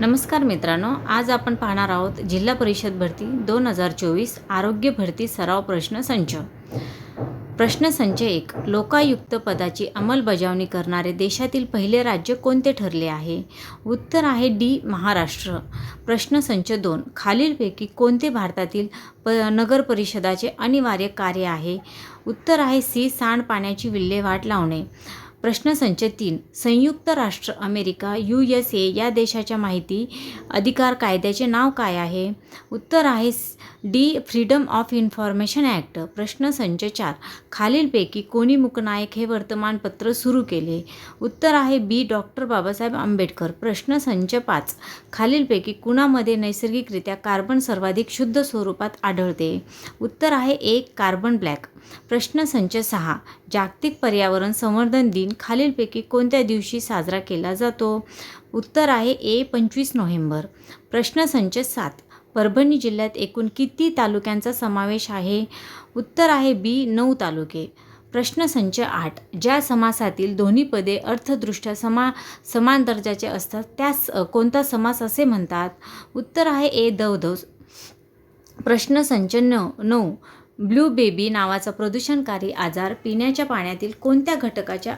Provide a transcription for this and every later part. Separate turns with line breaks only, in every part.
नमस्कार मित्रांनो, आज आपण पाहणार आहोत जिल्हा परिषद भरती 2024 आरोग्य भरती सराव प्रश्नसंच. प्रश्नसंच 1. लोकायुक्त पदाची अंमलबजावणी करणारे देशातील पहिले राज्य कोणते ठरले आहे? उत्तर आहे डी. महाराष्ट्र. प्रश्नसंच 2. खालीलपैकी कोणते भारतातील नगर परिषदाचे अनिवार्य कार्य आहे? उत्तर आहे सी. सांडपाण्याची विल्हेवाट लावणे. प्रश्नसंच 3. संयुक्त राष्ट्र अमेरिका USA या देशाच्या माहिती अधिकार कायद्याचे नाव काय आहे? उत्तर आहे D. Freedom of information act. प्रश्नसंच 4. खालीलपैकी कोणी मूकनायक हे वर्तमानपत्र सुरू केले? उत्तर आहे बी. डॉक्टर बाबासाहेब आंबेडकर. प्रश्नसंच 5. खालीलपैकी कुणामध्ये नैसर्गिकरित्या कार्बन सर्वाधिक शुद्ध स्वरूपात आढळते? उत्तर आहे ए. Carbon black. प्रश्नसंच 6. जागतिक पर्यावरण संवर्धन दिन खालीलपैकी कोणत्या दिवशी साजरा केला जातो? उत्तर आहे ए. 25 नोव्हेंबर. प्रश्नसंच 7. परभणी जिल्ह्यात एकूण किती तालुक्यांचा समावेश आहे? उत्तर आहे बी. 9 तालुके. प्रश्नसंच 8. ज्या समासातील दोन्ही पदे अर्थदृष्ट्या समान दर्जाचे असतात त्यास कोणता समास असे म्हणतात? उत्तर आहे ए. द्वंद्व. प्रश्नसंच 9. ब्लू बेबी नावाचा प्रदूषणकारी आजार पिण्याच्या पाण्यातील कोणत्या घटकाच्या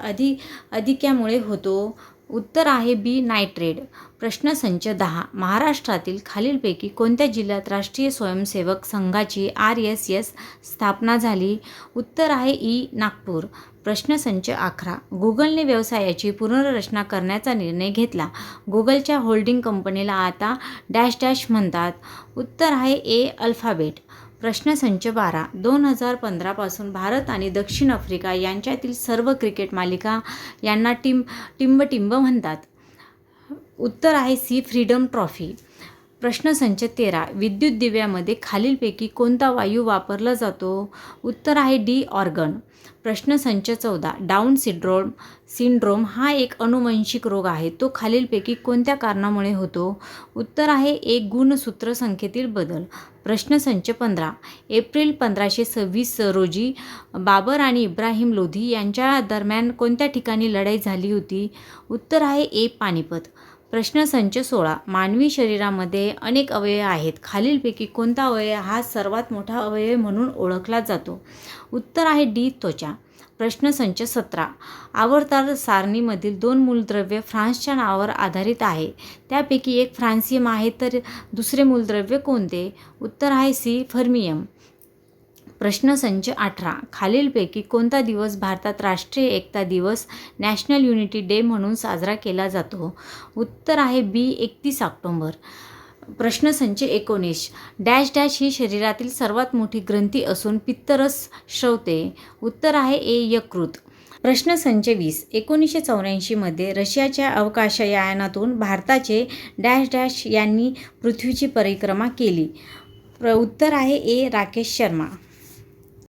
अधिक्यामुळे होतो? उत्तर आहे बी. नायट्रेट. प्रश्नसंच 10. महाराष्ट्रातील खालीलपैकी कोणत्या जिल्ह्यात राष्ट्रीय स्वयंसेवक संघाची RSS स्थापना झाली? उत्तर आहे ई. नागपूर. प्रश्नसंच 11. गुगलने व्यवसायाची पुनर्रचना करण्याचा निर्णय घेतला. गुगलच्या होल्डिंग कंपनीला आता डॅश डॅश म्हणतात. उत्तर आहे ए. अल्फाबेट. प्रश्नसंच 12. 2015 पासून भारत आणि दक्षिण आफ्रिका यांच्यातील सर्व क्रिकेट मालिका यांना टिंब म्हणतात. उत्तर आहे सी. Freedom trophy. प्रश्नसंच 13. विद्युत दिव्यामध्ये खालीलपैकी कोणता वायू वापरला जातो? उत्तर आहे डी. ऑर्गन. प्रश्नसंच 14. डाऊन सिंड्रोम हा एक अनुवंशिक रोग आहे. तो खालीलपैकी कोणत्या कारणामुळे होतो? उत्तर आहे एक गुणसूत्र संख्येतील बदल. प्रश्नसंच 15. एप्रिल 1526 रोजी बाबर आणि इब्राहिम लोधी यांच्या दरम्यान कोणत्या ठिकाणी लढाई झाली होती? उत्तर आहे ए. पानिपत. प्रश्नसंच 16. मानवी शरीरामध्ये अनेक अवयव आहेत. खालीलपैकी कोणता अवयव हा सर्वात मोठा अवयव म्हणून ओळखला जातो? उत्तर आहे डी. त्वचा. प्रश्नसंच 17. आवर्त सारणीमधील 2 मूलद्रव्य फ्रान्सच्या नावावर आधारित आहे. त्यापैकी एक फ्रान्सियम आहे तर दुसरे मूलद्रव्य कोणते? उत्तर आहे सी. फर्मियम. प्रश्नसंच 18. खालीलपैकी कोणता दिवस भारतात राष्ट्रीय एकता दिवस नॅशनल युनिटी डे म्हणून साजरा केला जातो? उत्तर आहे बी. 31 ऑक्टोबर. प्रश्नसंच 19. डॅश डॅश ही शरीरातील सर्वात मोठी ग्रंथी असून पित्तरस स्रवते. उत्तर आहे ए. यकृत. प्रश्नसंच 20. 1984 मध्ये रशियाच्या अवकाशयानातून भारताचे डॅश डॅश यांनी पृथ्वीची परिक्रमा केली. उत्तर आहे ए. राकेश शर्मा.